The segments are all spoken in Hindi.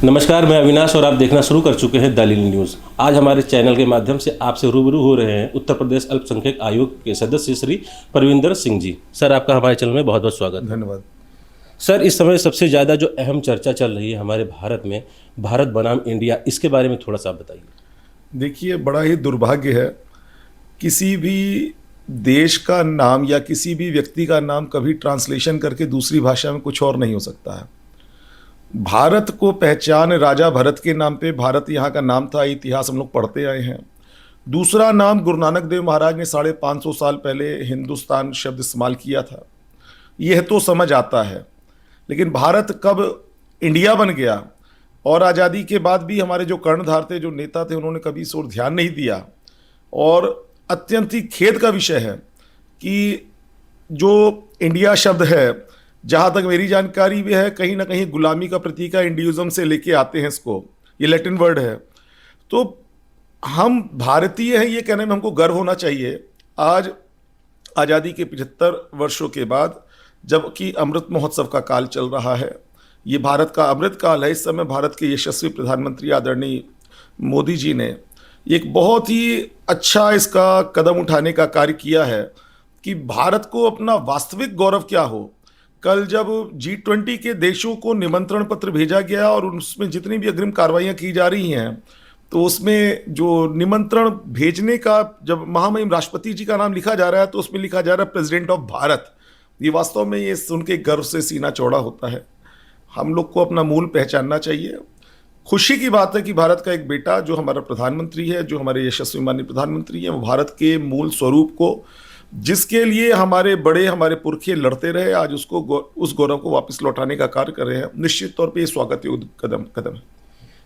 नमस्कार, मैं अविनाश और आप देखना शुरू कर चुके हैं दलील न्यूज़। आज हमारे चैनल के माध्यम से आपसे रूबरू हो रहे हैं उत्तर प्रदेश अल्पसंख्यक आयोग के सदस्य श्री परविंदर सिंह जी। सर, आपका हमारे चैनल में बहुत बहुत स्वागत। धन्यवाद। सर, इस समय सबसे ज़्यादा जो अहम चर्चा चल रही है हमारे भारत में, भारत बनाम इंडिया, इसके बारे में थोड़ा सा बताइए। देखिए, बड़ा ही दुर्भाग्य है, किसी भी देश का नाम या किसी भी व्यक्ति का नाम कभी ट्रांसलेशन करके दूसरी भाषा में कुछ और नहीं हो सकता है। भारत को पहचान राजा भरत के नाम पे भारत यहाँ का नाम था, इतिहास हम लोग पढ़ते आए हैं। दूसरा नाम गुरु नानक देव महाराज ने 550 साल पहले हिंदुस्तान शब्द इस्तेमाल किया था, यह तो समझ आता है। लेकिन भारत कब इंडिया बन गया, और आज़ादी के बाद भी हमारे जो कर्णधार थे, जो नेता थे, उन्होंने कभी इस ओर ध्यान नहीं दिया। और अत्यंत ही खेद का विषय है कि जो इंडिया शब्द है, जहाँ तक मेरी जानकारी भी है, कहीं ना कहीं गुलामी का प्रतीक है, इंडिविज्म से लेके आते हैं इसको, ये लैटिन वर्ड है। तो हम भारतीय हैं, ये कहने में हमको गर्व होना चाहिए। आज आज़ादी के 75 वर्षों के बाद, जबकि अमृत महोत्सव का काल चल रहा है, ये भारत का अमृत काल है। इस समय भारत के यशस्वी प्रधानमंत्री आदरणीय मोदी जी ने एक बहुत ही अच्छा इसका कदम उठाने का कार्य किया है कि भारत को अपना वास्तविक गौरव क्या हो। कल जब G20 के देशों को निमंत्रण पत्र भेजा गया और उसमें जितनी भी अग्रिम कार्रवाइयाँ की जा रही हैं, तो उसमें जो निमंत्रण भेजने का जब महामहिम राष्ट्रपति जी का नाम लिखा जा रहा है, तो उसमें लिखा जा रहा है प्रेसिडेंट ऑफ भारत। ये वास्तव में ये सुन के गर्व से सीना चौड़ा होता है। हम लोग को अपना मूल पहचानना चाहिए। खुशी की बात है कि भारत का एक बेटा जो हमारा प्रधानमंत्री है, जो हमारे यशस्वी माननीय प्रधानमंत्री हैं, वो भारत के मूल स्वरूप को, जिसके लिए हमारे बड़े, हमारे पुरखे लड़ते रहे, आज उसको उस गौरव को वापस लौटाने का कार्य कर रहे हैं। निश्चित तौर पे ये स्वागत योग्य कदम है।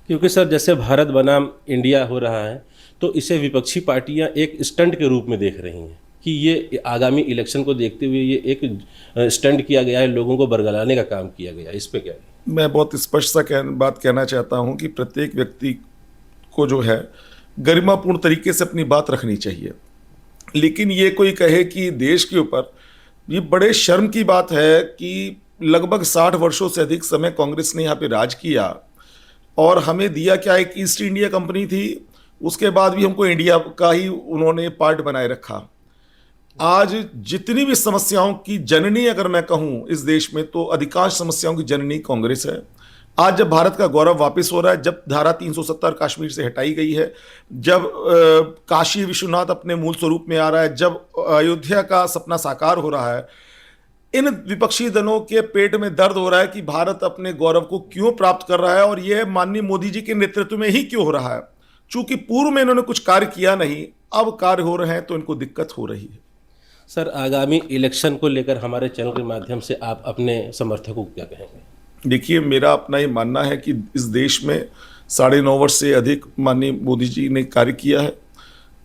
क्योंकि सर, जैसे भारत बनाम इंडिया हो रहा है, तो इसे विपक्षी पार्टियां एक स्टंट के रूप में देख रही हैं कि ये आगामी इलेक्शन को देखते हुए ये एक स्टंट किया गया है, लोगों को बरगलाने का काम किया गया है। इस पे क्या है? मैं बहुत स्पष्ट सा बात कहना चाहता हूँ कि प्रत्येक व्यक्ति को जो है गरिमापूर्ण तरीके से अपनी बात रखनी चाहिए। लेकिन ये कोई कहे कि देश के ऊपर, ये बड़े शर्म की बात है कि लगभग 60 वर्षों से अधिक समय कांग्रेस ने यहाँ पे राज किया, और हमें दिया क्या, एक ईस्ट इंडिया कंपनी थी, उसके बाद भी हमको इंडिया का ही उन्होंने पार्ट बनाए रखा। आज जितनी भी समस्याओं की जननी अगर मैं कहूँ इस देश में, तो अधिकांश समस्याओं की जननी कांग्रेस है। आज जब भारत का गौरव वापस हो रहा है, जब धारा 370 कश्मीर से हटाई गई है, जब काशी विश्वनाथ अपने मूल स्वरूप में आ रहा है, जब अयोध्या का सपना साकार हो रहा है, इन विपक्षी दलों के पेट में दर्द हो रहा है कि भारत अपने गौरव को क्यों प्राप्त कर रहा है, और यह माननीय मोदी जी के नेतृत्व में ही क्यों हो रहा है। चूंकि पूर्व में इन्होंने कुछ कार्य किया नहीं, अब कार्य हो रहे हैं, तो इनको दिक्कत हो रही है। सर, आगामी इलेक्शन को लेकर हमारे चैनल के माध्यम से आप अपने समर्थकों को क्या कहेंगे? देखिए, मेरा अपना ये मानना है कि इस देश में 9.5 वर्ष से अधिक माननीय मोदी जी ने कार्य किया है।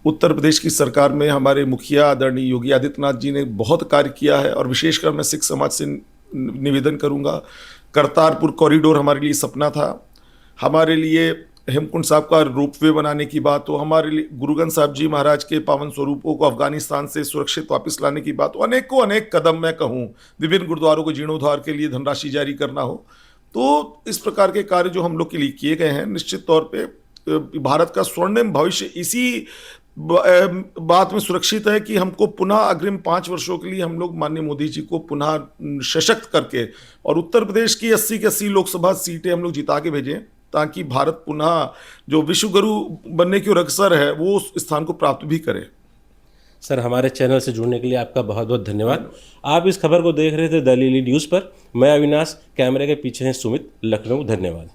उत्तर प्रदेश की सरकार में हमारे मुखिया आदरणीय योगी आदित्यनाथ जी ने बहुत कार्य किया है, और विशेषकर मैं सिख समाज से निवेदन करूंगा, करतारपुर कॉरिडोर हमारे लिए सपना था। हमारे लिए हेमकुंड साहब का रोपवे बनाने की बात हो, हमारे लिए गुरु ग्रंथ साहब जी महाराज के पावन स्वरूपों को अफगानिस्तान से सुरक्षित वापस लाने की बात हो, अनेकों अनेक कदम मैं कहूँ, विभिन्न गुरुद्वारों को जीर्णोद्धार के लिए धनराशि जारी करना हो, तो इस प्रकार के कार्य जो हम लोग के लिए किए गए हैं, निश्चित तौर पे भारत का स्वर्णिम भविष्य इसी बात में सुरक्षित है कि हमको पुनः अग्रिम 5 वर्षों के लिए हम लोग माननीय मोदी जी को पुनः सशक्त करके, और उत्तर प्रदेश की 80 की 80 लोकसभा सीटें हम लोग जिता के भेजें, ताकि भारत पुनः जो विश्व गुरु बनने की ओर अग्रसर है, वो उस स्थान को प्राप्त भी करे। सर, हमारे चैनल से जुड़ने के लिए आपका बहुत बहुत धन्यवाद। आप इस खबर को देख रहे थे दलील न्यूज़ पर। मैं अविनाश, कैमरे के पीछे हैं सुमित, लखनऊ। धन्यवाद।